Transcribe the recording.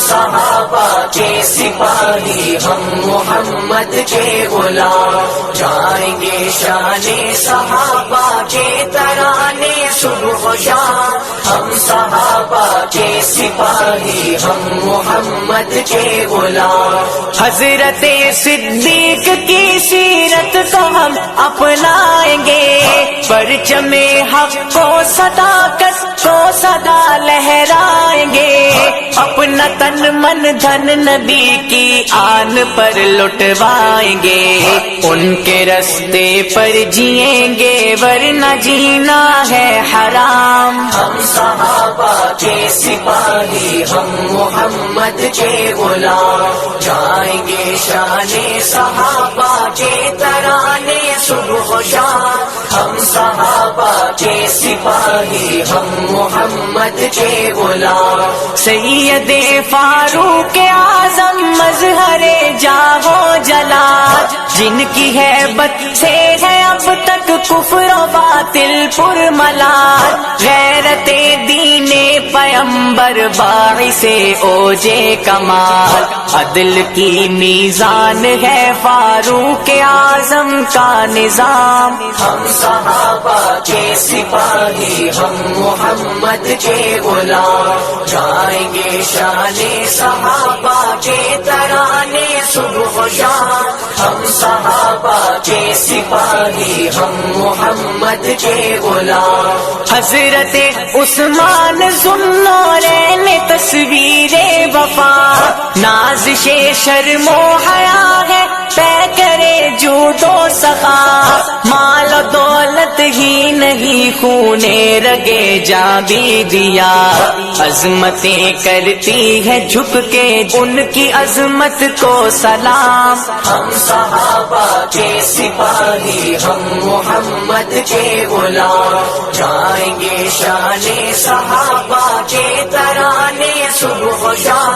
صحابہ کے سپاہی، ہم محمد کے غلام، جائیں گے شان صحابہ کے ترانے صبح و شام، ہم صحابہ کے سپاہی، ہم محمد کے غلام۔ حضرت صدیق کی سیرت کو ہم اپنائیں گے، پرچم حق کو صداقت کو سدا لہرائیں گے، اپنا تن من دھن نبی کی آن پر لٹوائیں گے، ان کے رستے پر جئیں گے ورنہ جینا ہے حرام۔ ہم صحابہ کے سپاہی، ہم محمد کے غلام، جائیں گے شان صحابہ کے ترانے صبح و شام، ہم صحابہ کے سپاہی، ہم محمد کے غلام۔ سید فاروق اعظم مظہر جاہ و جلال، جن کی ہیبت سے ہے اب تک کفر و باطل پرملال، غیرت دین پیمبر باعث اوج کمال، عدل کی میزان ہے فاروق اعظم کا نظام۔ ہم صحابہ کے سپاہی، ہم محمد کے غلام، جائیں گے شان صحابہ کے ترانے صبح و شام، ہم صحابہ کے سپاہی، ہم محمد کے غلام۔ حضرت عثمان ذوالنورین تصویر وفا، نازش شرم و حیا ہے طے کرے جود و سخا، مال و دولت ہی نہیں خون رگے جاں بھی دیا، عظمتیں کرتی ہے جھک کے ان کی عظمت کو سلام۔ ہم صحابہ کے سپاہی، ہم محمد کے غلام، جائیں گے شان صحابہ کے ترانے صبح و شام۔